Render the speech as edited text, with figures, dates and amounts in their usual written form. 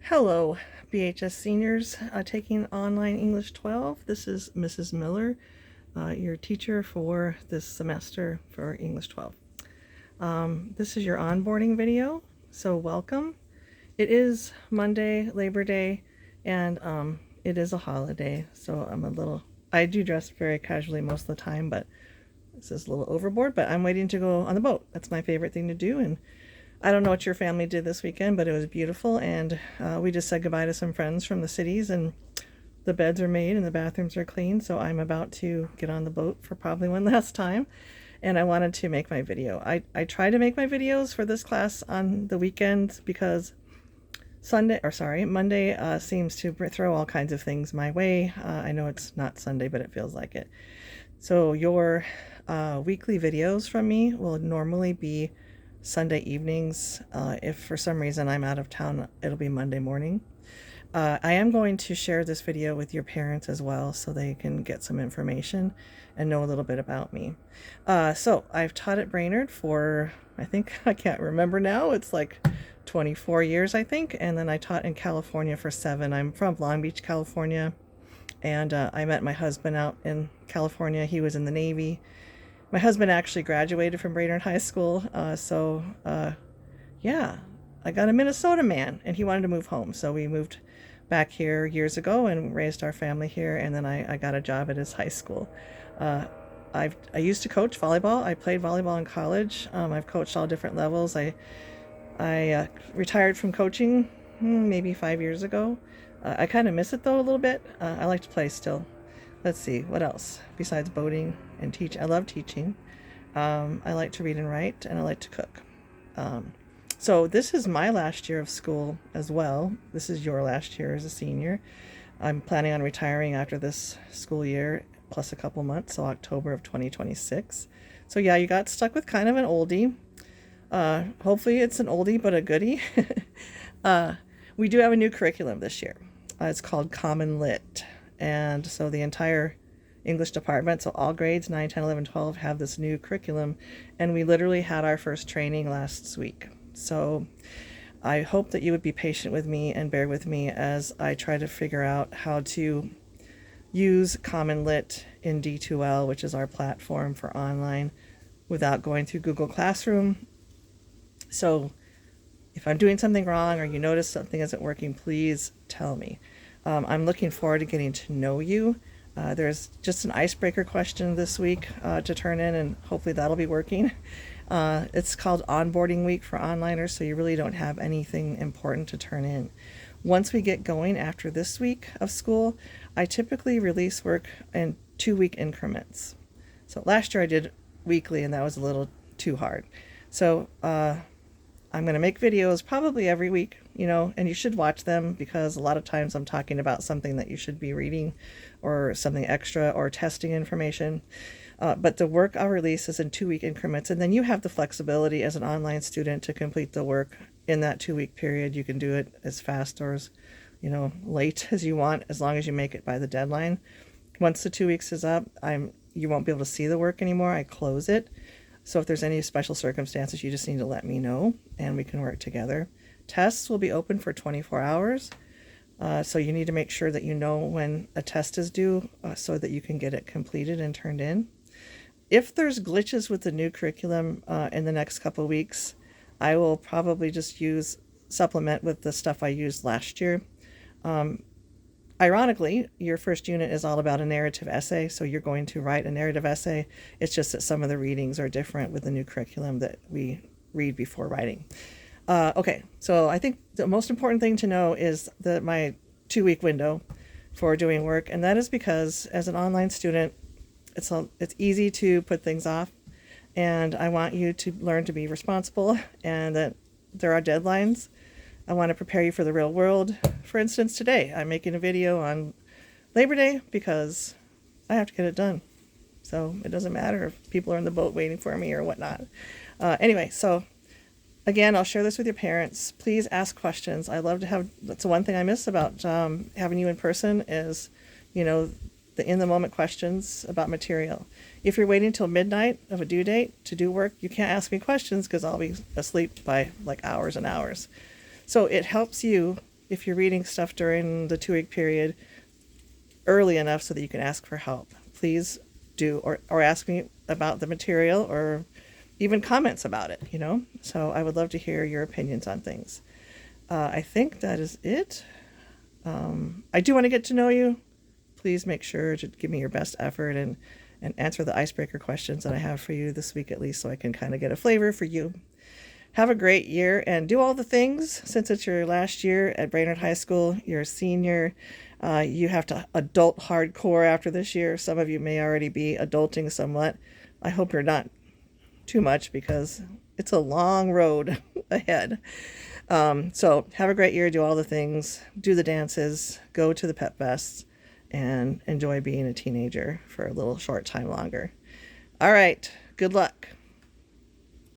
Hello, BHS seniors taking online English 12. This is Mrs. Miller, your teacher for this semester for English 12. This is your onboarding video, so welcome. It is Monday, Labor Day, and it is a holiday, so I do dress very casually most of the time, but this is a little overboard, but I'm waiting to go on the boat. That's my favorite thing to do, and I don't know what your family did this weekend, but it was beautiful, and we just said goodbye to some friends from the cities, and the beds are made and the bathrooms are clean, so I'm about to get on the boat for probably one last time, and I wanted to make my video. I try to make my videos for this class on the weekends because Monday seems to throw all kinds of things my way. I know it's not Sunday, but it feels like it. So your weekly videos from me will normally be Sunday evenings. If for some reason I'm out of town, it'll be Monday morning. I am going to share this video with your parents as well so they can get some information and know a little bit about me. So I've taught at Brainerd for, I can't remember now, it's like 24 years, I think, and then I taught in California for 7. I'm from Long Beach, California, and I met my husband out in California. He was in the Navy. My husband actually graduated from Brainerd High School, yeah, I got a Minnesota man, and he wanted to move home, so we moved back here years ago and raised our family here, and then I got a job at his high school. I used to coach volleyball. I played volleyball in college. I've coached all different levels. I retired from coaching maybe 5 years ago. I kind of miss it though a little bit. I like to play still. Let's see, what else besides boating and teach? I love teaching. I like to read and write, and I like to cook. So this is my last year of school as well. This is your last year as a senior. I'm planning on retiring after this school year, plus a couple months, so October of 2026. So yeah, you got stuck with kind of an oldie. Hopefully it's an oldie but a goodie. We do have a new curriculum this year. It's called Common Lit. And so the entire English department, so all grades 9, 10, 11, 12 have this new curriculum, and we literally had our first training last week. So I hope that you would be patient with me and bear with me as I try to figure out how to use Common Lit in D2L, which is our platform for online, without going through Google Classroom. So if I'm doing something wrong or you notice something isn't working, please tell me. I'm looking forward to getting to know you. There's just an icebreaker question this week to turn in, and hopefully that'll be working. It's called Onboarding Week for onliners, so you really don't have anything important to turn in. Once we get going after this week of school, I typically release work in 2-week increments. So last year I did weekly, and that was a little too hard. So I'm going to make videos probably every week, and you should watch them because a lot of times I'm talking about something that you should be reading or something extra or testing information. But the work I'll release is in 2-week increments, and then you have the flexibility as an online student to complete the work in that 2-week period. You can do it as fast or as, late as you want, as long as you make it by the deadline. Once the 2 weeks is up, you won't be able to see the work anymore. I close it. So if there's any special circumstances, you just need to let me know and we can work together. Tests will be open for 24 hours. So you need to make sure that you know when a test is due so that you can get it completed and turned in. If there's glitches with the new curriculum in the next couple of weeks, I will probably just supplement with the stuff I used last year. Ironically, your first unit is all about a narrative essay, so you're going to write a narrative essay. It's just that some of the readings are different with the new curriculum that we read before writing. Okay, so I think the most important thing to know is my 2-week window for doing work, and that is because as an online student, it's easy to put things off, and I want you to learn to be responsible and that there are deadlines. I want to prepare you for the real world. For instance, today I'm making a video on Labor Day because I have to get it done. So it doesn't matter if people are in the boat waiting for me or whatnot. Anyway, so again, I'll share this with your parents. Please ask questions. I love to have, that's the one thing I miss about having you in person is, the in-the-moment questions about material. If you're waiting till midnight of a due date to do work, you can't ask me questions because I'll be asleep by like hours and hours. So it helps you if you're reading stuff during the 2-week period early enough so that you can ask for help. Please do, or ask me about the material, or even comments about it, you know? So I would love to hear your opinions on things. I think that is it. I do want to get to know you. Please make sure to give me your best effort and answer the icebreaker questions that I have for you this week at least, so I can kind of get a flavor for you. Have a great year and do all the things. Since it's your last year at Brainerd High School, you're a senior. You have to adult hardcore after this year. Some of you may already be adulting somewhat. I hope you're not too much, because it's a long road ahead. So have a great year. Do all the things. Do the dances. Go to the Pep Fests. And enjoy being a teenager for a little short time longer. All right. Good luck.